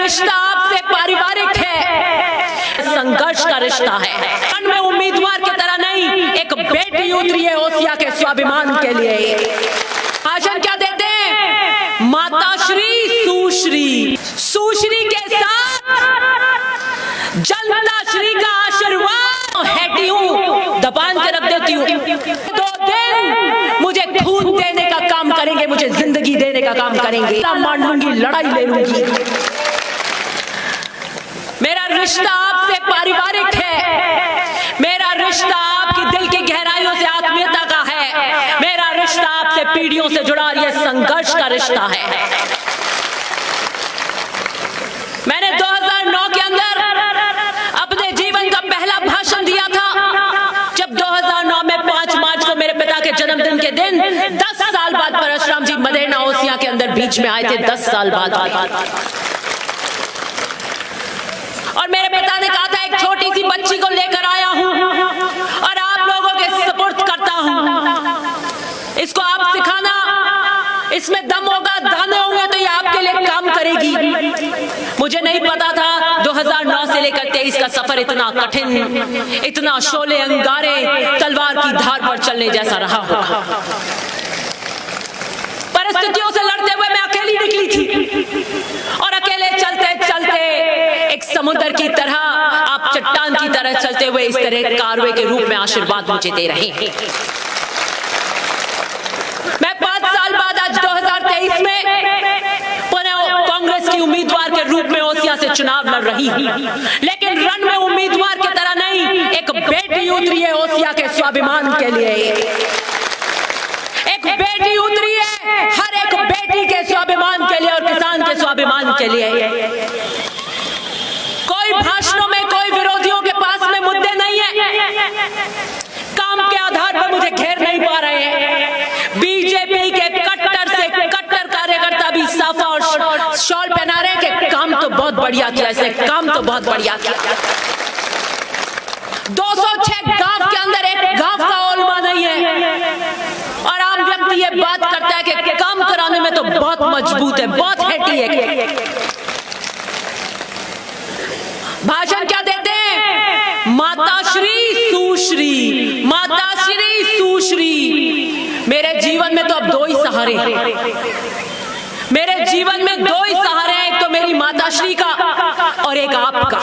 रिश्ता आपसे पारिवारिक है, संघर्ष का रिश्ता है। रण में उम्मीदवार की तरह नहीं, एक बेटी उतरी है ओसिया के स्वाभिमान के लिए। भाषण क्या देते हैं? माता श्री सुश्री, सुश्री के साथ जनता श्री का आशीर्वाद हैटी हूं, दबान के रख देती हूं। 2 दिन मुझे खून देने का काम करेंगे, मुझे जिंदगी देने का काम करेंगे, मान लूंगी, लड़ाई ले लूंगी। मेरा रिश्ता आपसे पारिवारिक है, मेरा रिश्ता आपकी दिल की गहराइयों से आत्मीयता का है, मेरा रिश्ता आपसे पीढ़ियों से जुड़ा, ये संघर्ष का रिश्ता है। मैंने 2009 के अंदर अपने जीवन का पहला भाषण दिया था, जब 2009 में 5 मार्च को मेरे पिता के जन्मदिन के दिन 10 साल बाद परशुराम जी मदेना ओसिया के अंदर बीच में आए थे, 10 साल बाद। और मेरे पिता ने कहा था, एक छोटी सी बच्ची को लेकर आया हूं और आप लोगों के सुपुर्द करता हूं, इसको आप सिखाना, इसमें दम होगा, दाने होंगे तो ये आपके लिए काम करेगी। मुझे नहीं पता था 2009 से लेकर 23 का सफर इतना कठिन, इतना शोले अंगारे, तलवार की धार पर चलने जैसा रहा होगा। परिस्थितियों से लड़ते हुए मैं अकेली निकली थी और अकेले चलते चलते एक समुद्र की तरह, आप चट्टान की तरह चलते हुए इस तरह कारवे के रूप में आशीर्वाद मुझे दे रहे हैं। मैं 5 साल बाद आज 2023 में पुनः कांग्रेस की उम्मीदवार के रूप में ओसिया से चुनाव लड़ रही हूं, लेकिन रण में उम्मीदवार की तरह नहीं, एक बेटी उतरी है ओसिया के स्वाभिमान के लिए। एक बेटी उतरी है हर एक बेटी के स्वाभिमान के लिए और किसान के स्वाभिमान के लिए। कोई भाषणों में, कोई विरोधियों के पास में मुद्दे नहीं है, काम के आधार पर मुझे घेर नहीं पा रहे हैं। बीजेपी के कट्टर से कट्टर कार्यकर्ता भी साफा और शॉल पहना रहे हैं कि काम तो बहुत बढ़िया किया, ऐसे काम तो बहुत बढ़िया किया। 206 गांव के अंदर एक गांव का ओलमा नहीं है और आम व्यक्ति ये बात करता है कि काम कराने में तो बहुत मजबूत है, बहुत हैटी है। भाषण क्या देते हैं? माता श्री सुश्री, माता श्री सुश्री। मेरे जीवन में तो अब 2 ही सहारे हैं, मेरे जीवन में 2 ही सहारे हैं, एक तो मेरी माता श्री का और एक आपका।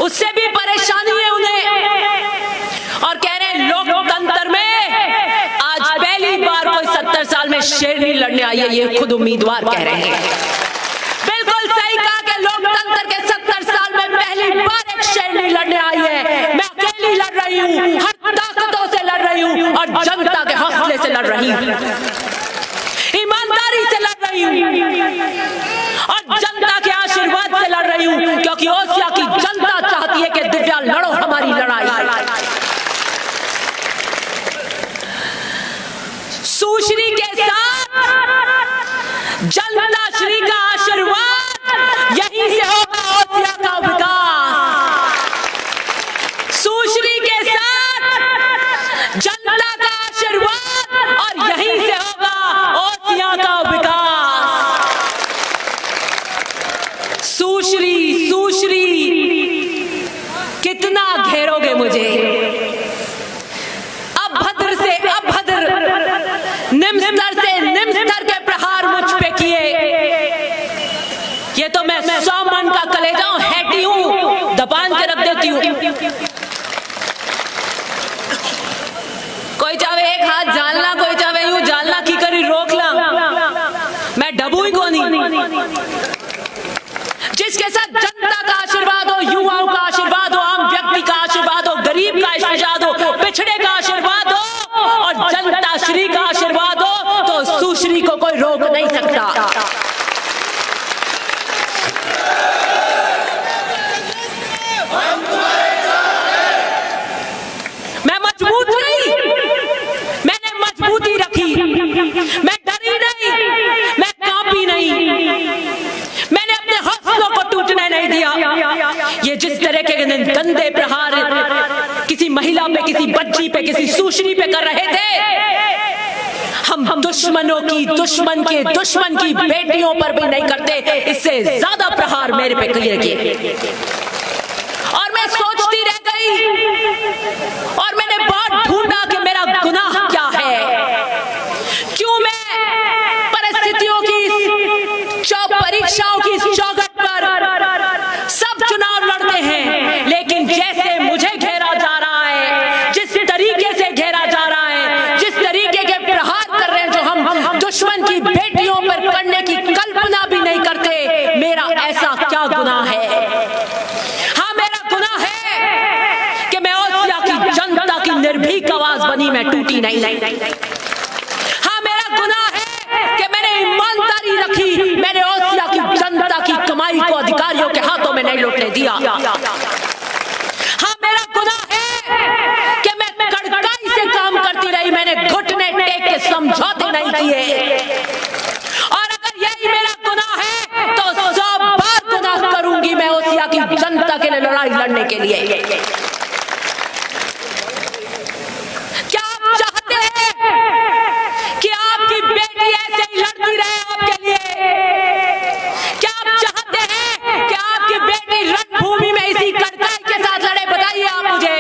उससे भी परेशानी है उन्हें और कह रहे हैं लोकतंत्र में आज पहली बार कोई 70 साल में शेरनी लड़ने आई है, ये खुद उम्मीदवार कह रहे हैं। बिल्कुल सही कहा कि लोकतंत्र के 70 साल में पहली बार एक शेरनी लड़ने आई है। मैं अकेली लड़ रही हूँ, हर ताकतों से लड़ रही हूँ और जनता के हौसले से लड़ रही हूँ, ईमानदारी से लड़ रही हूँ और जनता के आशीर्वाद से लड़ रही हूँ, क्योंकि ओसिया की जनता चाहती है कि दिव्या लड़ो हमारी लड़ाई। सुश्री के साथ जनता श्री का आशीर्वाद, यहीं से होगा ओसिया का विकास। सुश्री के साथ जनता का आशीर्वाद और यहीं से होगा ओसिया का विकास। सुश्री सुश्री कितना घेरोगे मुझे? अभद्र से अभद्र, निम्स्तर से निम्स्तर के प्रहार मुझ पे किए, ये तो मैं 100 मन का कलेजा हूं, हैटी हूं, दबान के रख देती हूं। कोई चाहे एक हाथ जानला, कोई चाहे यूं जानला की करी रोक ला, मैं डबू ही को नहीं। जिसके साथ जनता का आशीर्वाद हो, युवाओं का आशीर्वाद हो, आम व्यक्ति का आशीर्वाद हो, गरीब का आशीर्वाद हो, पिछड़े का आशीर्वाद हो और जनता श्री का आशीर्वाद हो, तो सुश्री को कोई रोक नहीं सकता। मैं मजबूत नहीं, मैंने मजबूती रखी, मैं डरी नहीं, मैं कांपी नहीं, मैंने अपने हौसलों को टूटने नहीं दिया। ये जिस तरह के गंदे प्रहार किसी महिला पे, किसी बच्ची पे, किसी सुश्री पे कर रहे थे, हम दुश्मनों की, दुश्मन के दुश्मन की बेटियों पर भी नहीं करते, इससे ज्यादा प्रहार मेरे पे किए। और मैं सोचती रह गई और मैंने बहुत ढूंढा कि मेरा गुनाह क्या है, क्यों मैं परिस्थितियों की परीक्षाओं की चौखट पर सब चुनाव लड़ते हैं, लेकिन जैसे मुझे घेरा जा रहा है, जिस तरीके से घेरा जा रहा है, जिस तरीके के प्रहार कर रहे हैं जो हम दुश्मन की बेटियों पर करने की कल्पना भी नहीं करते, मेरा ऐसा क्या गुनाह है? हाँ, मेरा गुनाह है कि मैं ओसिया की जनता की निर्भीक आवाज बनी, मैं टूटी नहीं। हाँ, मेरा गुनाह है कि मैंने ईमानदारी रखी, मैंने ओसिया की जनता की कमाई को अधिकारियों के हाथों में नहीं लौटने दिया। हाँ, मेरा गुनाह है कि मैं कड़काई से काम करती रही, मैंने घुटने टेक के समझौते नहीं किए। और अगर यही मेरा गुनाह है तो 100 बार गुनाह करूंगी मैं ओसिया की जनता के लिए लड़ाई लड़ने के लिए। क्या आप चाहते हैं कि आपकी बेटी ऐसे ही लड़ती रहे आपके लिए? क्या आप चाहते हैं कि आपकी बेटी रणभूमि में इसी कड़काई के साथ लड़े? बताइए आप मुझे।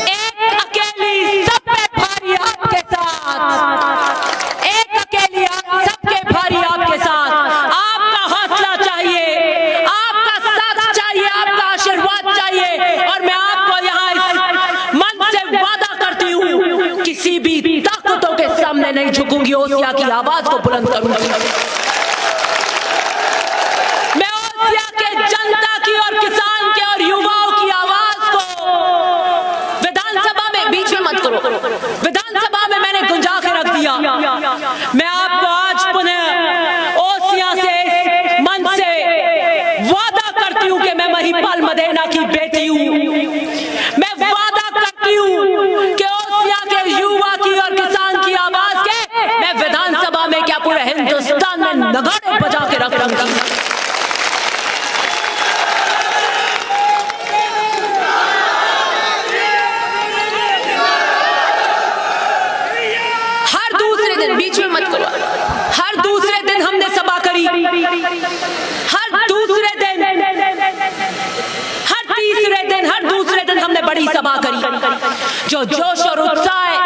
एक अकेली सब पे भारी आपके साथ, एक अकेली सबके भारी आपके साथ। आपका हौसला चाहिए, आपका साथ चाहिए, आपका आशीर्वाद चाहिए। और मैं आपको यहाँ इस मन से वादा करती हूँ, किसी भी ताकतों के सामने नहीं झुकूंगी, ओसिया की आवाज को बुलंद करूंगी। मैं ओसिया के जनता की और किसान के और युवाओं की आवाज को विधानसभा में, बीच में मत करो, विधानसभा में मैंने गुंजा के रख दिया। मैं आपको आज पुनः ओसिया से मन से वादा करती हूँ कि मैं महिपाल मदेना की बेटी हूँ। मैं वादा करती हूँ कि ओसिया के युवा की और किसान की आवाज के मैं विधानसभा में क्या पूरे हिंदुस्तान में नगाड़े बजा के रख दूंगी। हर दूसरे दिन, बीच में मत करो, हर दूसरे दिन हमने सभा करी, हर दूसरे दिन, हर तीसरे दिन, हर दूसरे दिन हमने बड़ी सभा करी। जो जोश और उत्साह है,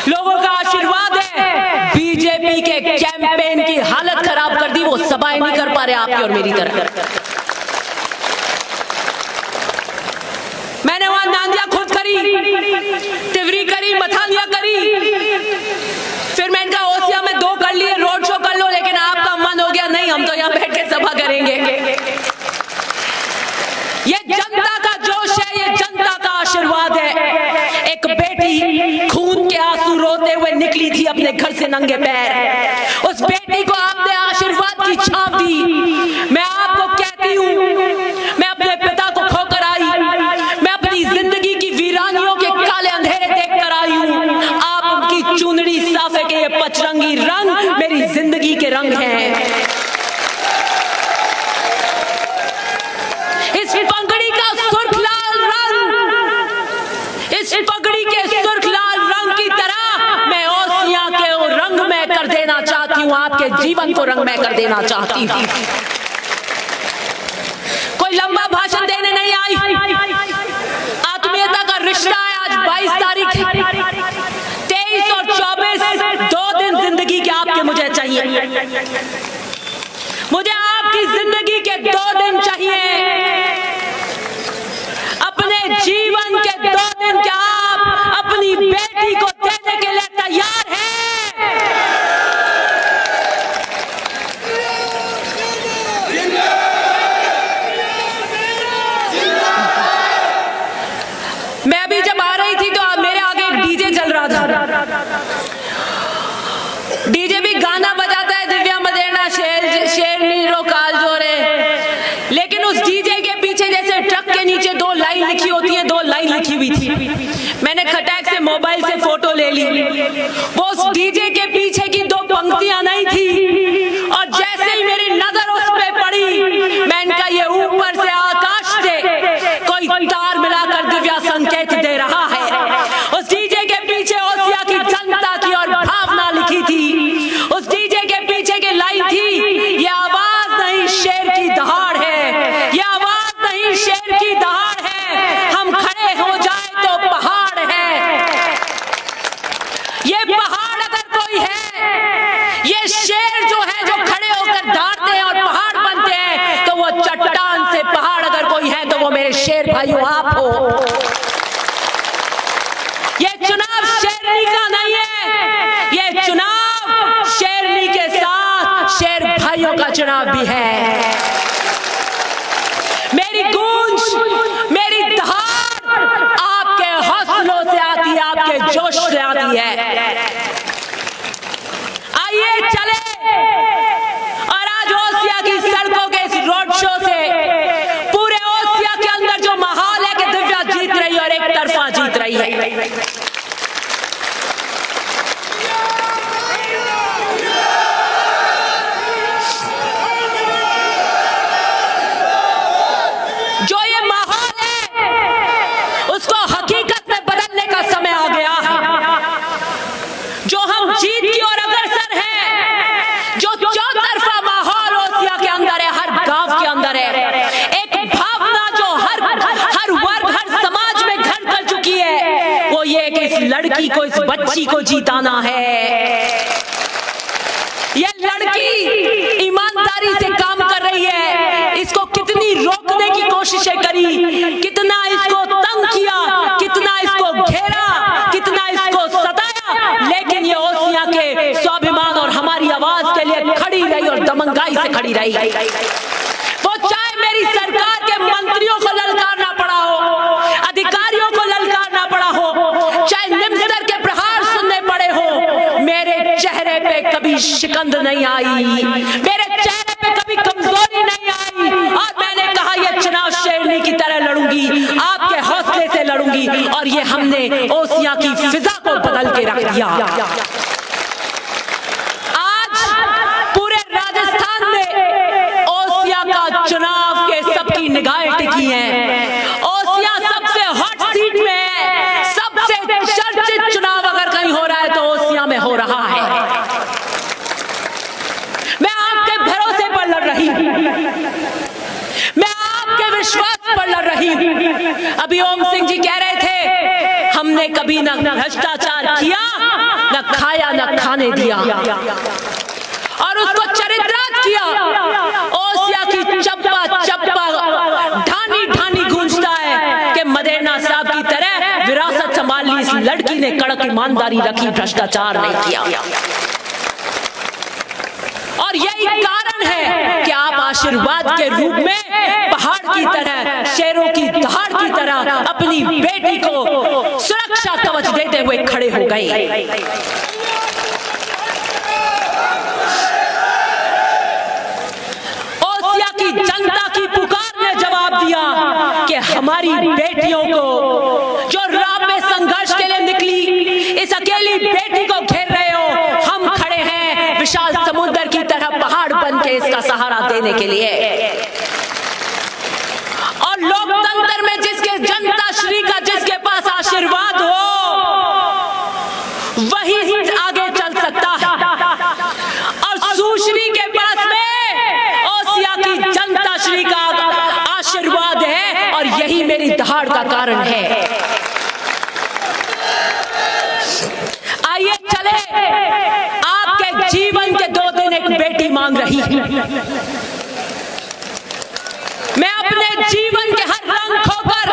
लोगों का आशीर्वाद है, बीजेपी के कैंपेन की हालत खराब कर दी। वो सभाएं नहीं कर पा रहे आपकी और मेरी तरह। मैंने वहां नांदिया खुद करी, तिवरी करी, मथानिया करी, फिर मैंने कहा ओसिया में 2 कर लिए, रोड शो कर लो, लेकिन आपका मन हो गया नहीं, हम तो यहाँ बैठ के सभा करेंगे। ये जनता का जोश है, ये जनता का आशीर्वाद है। एक बेटी खून के आंसू रोते हुए निकली थी अपने घर से नंगे पैर, उस बेटी को आपने आशीर्वाद की छाप दी। मैं आपको कहती हूँ, मैं अपने पिता को खोकर आई, मैं अपनी जिंदगी की वीरानियों के काले अंधेरे देख कर आई हूँ। आप उनकी चुनरी साफे के ये पचरंगी रंग मेरी जिंदगी के रंग हैं। इस पगड़ी का सुर्ख लाल रंग, इस पगड़ी के सुर्ख लाल रंग की तरह मैं ओसिया के रंग में कर देना चाहती हूँ, आपके जीवन को रंग में कर देना चाहती हूँ। कोई लंबा भाषण देने नहीं आई, आत्मीयता का रिश्ता है। आज 22 तारीख है, 23 और 24 2 दिन जिंदगी के आपके मुझे चाहिए, मुझे आपकी जिंदगी के 2 दिन चाहिए, अपने जीवन के 2 दिन क्या आप अपनी बेटी को देने के लिए तैयार हैं? मैं अभी जब आ रही थी तो मेरे आगे एक डीजे चल रहा था, डीजे भी गाना बजाता है, दिव्या मदेना शेर नीरो काल जोरे, लेकिन उस डीजे के पीछे जैसे ट्रक के नीचे 2 लाइन लिखी होती है, 2 लाइन लिखी हुई थी। मैंने खटाक से मोबाइल से फोटो ले ली, वो उस डीजे के पीछे की 2 पंक्तियां नहीं थी, और जैसे ही मेरी नजर भाइयों आप हो। ये चुनाव शेरनी का नहीं है, ये चुनाव शेरनी के साथ शेर भाइयों का चुनाव भी है। मेरी गूंज, मेरी दहाड़ आपके हौसलों से आती है, आपके जोश से आती है। आइए चले और आज ओसिया की सड़कों के इस रोड शो से पूरे ओसिया के अंदर जो माहौल है कि दिव्या जीत रही है और एक तरफा जीत रही है। जो ये माहौल है उसको हकीकत में बदलने का समय आ गया है। जो हम जीत की ओर अग्रसर हैं, जो चौतरफा माहौल ओसिया के अंदर है, हर गांव के अंदर है, एक भावना जो हर वर्ग, हर समाज में घर कर चुकी है, वो ये कि इस लड़की को, इस बच्ची को जीताना है। ये लड़की ईमानदारी से काम कर रही है। इसको कितनी रोकने की कोशिशें करी, कितना इसको तंग किया, कितना इसको घेरा, कितना इसको सताया, लेकिन ये ओसिया के स्वाभिमान और हमारी आवाज के लिए खड़ी रही और दमंगाई से खड़ी रही। वो चाहे मेरी सरकार के मंत्रियों को ललकारना पड़ा हो, अधिकारियों को ललकारना पड़ा हो, चाहे निम्न स्तर के प्रहार सुनने पड़े हो, मेरे चेहरे पे कभी शिकंद नहीं आई, मेरे चेहरे पे कभी कमजोरी नहीं आई। और मैंने कहा ये चुनाव शेरनी की तरह लड़ूंगी, आपके हौसले से लड़ूंगी, और ये हमने ओसिया की फिजा को बदल के रख दिया। आज पूरे राजस्थान में ओसिया का चुनाव के सबकी निगाहें टिकी हैं। ओसिया सबसे हॉट सीट में है, सबसे चर्चित चुनाव अगर कहीं हो रहा है तो ओसिया में हो रहा है। मैं आपके भरोसे पर लड़ रही हूं, मैं आपके विश्वास पर लड़ रही हूं। अभी ओम सिंह जी कह रहे थे हमने कभी न भ्रष्टाचार किया, न खाया, न खाने दिया, और उसको चरित्रार्थ किया। ओसिया की चप्पा चप्पा ढानी ढानी गूंजता है कि मदेना साहब की तरह विरासत संभाल ली इस लड़की ने, कड़क ईमानदारी रखी, भ्रष्टाचार नहीं किया। और यही कारण है कि आप आशीर्वाद के रूप में पहाड़ की तरह, शेरों की दहाड़ की तरह अपनी बेटी को सुरक्षा कवच देते हुए खड़े हो गए। ओसिया की जनता की पुकार ने जवाब दिया कि हमारी बेटियों को जो राह में संघर्ष के लिए निकली, इस अकेली बेटी को घेर रहे हो, हम खड़े हैं विशाल समुद्र की तरह पहाड़ बन के इसका सहारा देने के लिए। और लोकतंत्र में जिसके जनता श्री का जिसके पास आशीर्वाद हो वही आगे चल सकता है। और सुश्री के पास में ओसिया की जनता श्री का आशीर्वाद है, और यही मेरी दहाड़ का कारण है। आइए चले, आपके जीवन के 2 दिन एक बेटी मांग रही है। मैं अपने जीवन के हर रंग खोकर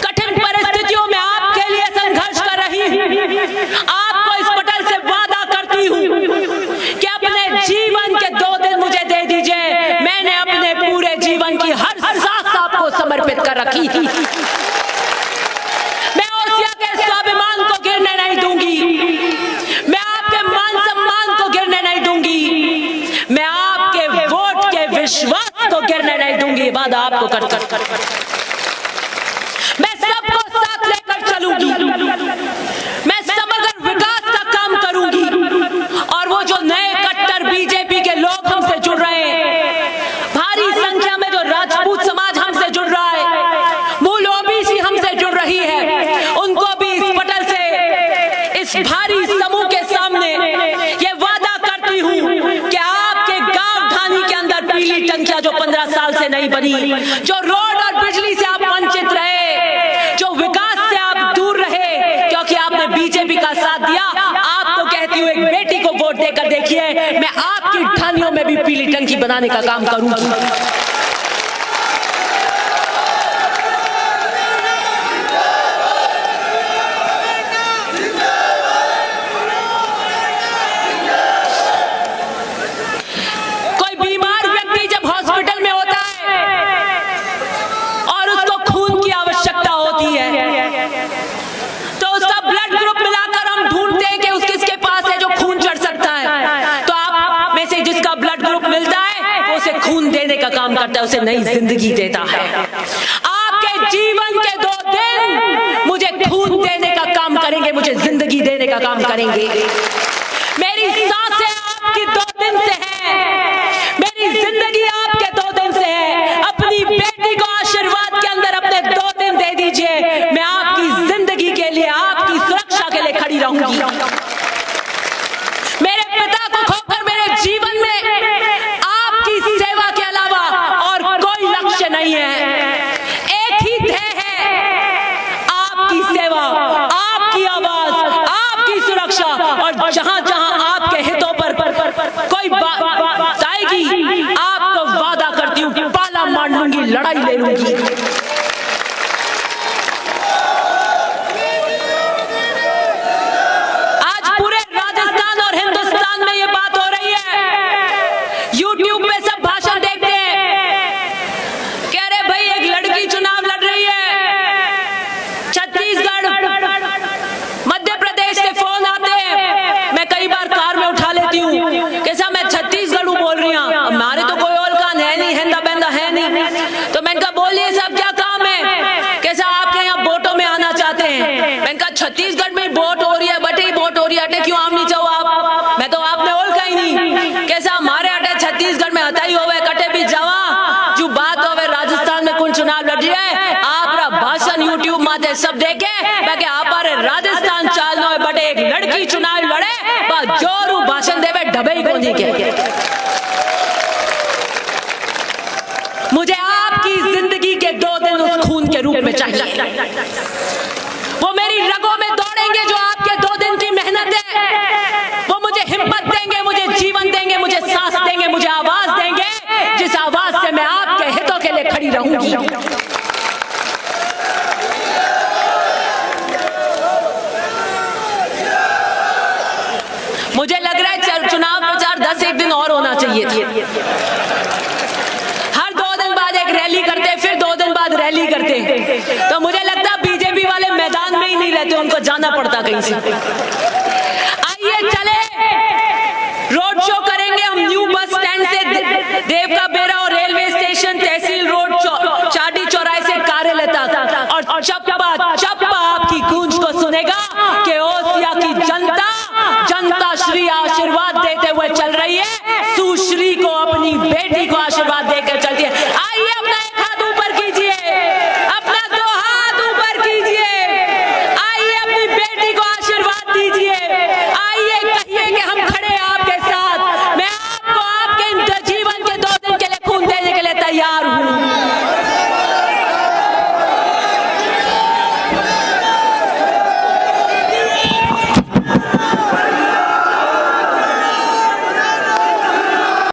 कठिन परिस्थितियों में आपके लिए संघर्ष कर रही हूं। आपको इस पटल से वादा करती हूं कि अपने जीवन के 2 दिन मुझे दे दीजिए। मैंने अपने पूरे जीवन की हर सांस आपको समर्पित कर रखी थी। मैं ओसिया के स्वाभिमान को गिरने नहीं दूंगी, मैं आपके मान सम्मान को गिरने नहीं दूंगी, मैं आपके वोट के विश्वास को गिरने नहीं दूंगी। वादा आपको कर मैं सबको साथ लेकर चलूंगी, मैं समग्र विकास का काम करूंगी। और वो जो नए कट्टर बीजेपी के लोग हमसे जुड़ रहे हैं, भारी संख्या में जो राजपूत समाज हमसे जुड़ रहा है, मूल ओबीसी हमसे जुड़ रही है, उनको भी इस पटल से, इस भारी समूह के सामने ये वादा करती हूं कि आपके गांव ढानी के अंदर पीली टंकियां जो 15 साल से नहीं बनी, जो रोड और बिजली से आप वंचित रहे, जो विकास से आप दूर रहे क्योंकि आपने बीजेपी का साथ दिया, आपको कहती हूँ एक बेटी को वोट देकर देखिए, मैं आपकी ढानियों में भी पीली टंकी बनाने का काम करूंगी। होता है उसे नई जिंदगी देता है। आपके जीवन के 2 दिन मुझे खून देने का काम करेंगे, मुझे जिंदगी देने का काम करेंगे। मेरी सांसें आपकी 2 दिन से है, मेरी जिंदगी आपके 2 दिन से है। अपनी बेटी को आशीर्वाद के अंदर अपने 2 दिन दे दीजिए, मैं आपकी जिंदगी के लिए, आपकी सुरक्षा के लिए खड़ी रहूंगी। मेरे पिता को खोकर मेरे जीवन में आपकी सेवा के अलावा और कोई लक्ष्य नहीं है। एक ही ध्येय है, आपकी सेवा, आपकी आवाज, आपकी सुरक्षा। और जहां जहां आपके हितों पर कोई बात आएगी, आपको वादा करती हूं पाला मार लूंगी, लड़ाई ले लूंगी। छत्तीसगढ़ में वोट हो रही है, बटे वोट हो रही है, अटे क्यों आम नहीं चाहो आप? मैं तो आपने ओल का ही नहीं। कैसा हमारे अटे छत्तीसगढ़ में हता ही होवे, कटे भी जावा जो बात होवे राजस्थान में कौन चुनाव लड़ रही है, आप भाषण यूट्यूब माते सब देखे बाकी आप राजस्थान चालनो है, बटे एक लड़की चुनाव लड़े बस जोरू भाषण देवे ढबे को नहीं के। मुझे आपकी जिंदगी के 2 दिन उस खून के रूप में चाहिए। वो मेरी रगों में दौड़ेंगे जो आपके 2 दिन की मेहनत है। वो मुझे हिम्मत देंगे, मुझे जीवन देंगे, मुझे सांस देंगे, मुझे आवाज देंगे, जिस आवाज से मैं आपके हितों के लिए खड़ी रहूंगी। मुझे लग रहा है चुनाव प्रचार 10-1 दिन और होना चाहिए था। हर 2 दिन बाद एक रैली करते, फिर 2 दिन बाद रैली करते, तो मुझे लगता बीजेपी वाले मैदान में ही नहीं रहते, उनको जाना पड़ता कहीं से। आइए चले, रोड शो करेंगे हम न्यू बस स्टैंड से देव का बेरा और रेलवे स्टेशन, तहसील रोड, चाटी चौराहे से कार्यालय तक, और चप्पा चप्पा आपकी गूंज को सुनेगा कि ओसिया की जनता श्री आशीर्वाद देते हुए चल रही है, सुश्री को, अपनी बेटी को आशीर्वाद देकर चलती है। आइए अपना एक हाथ ऊपर कीजिए, अपना 2 हाथ ऊपर कीजिए, आइए अपनी बेटी को आशीर्वाद दीजिए, आइए कहिए कि हम खड़े हैं आपके साथ, मैं आपको आपके जीवन के 2 दिन के लिए खून देने के लिए तैयार हूं।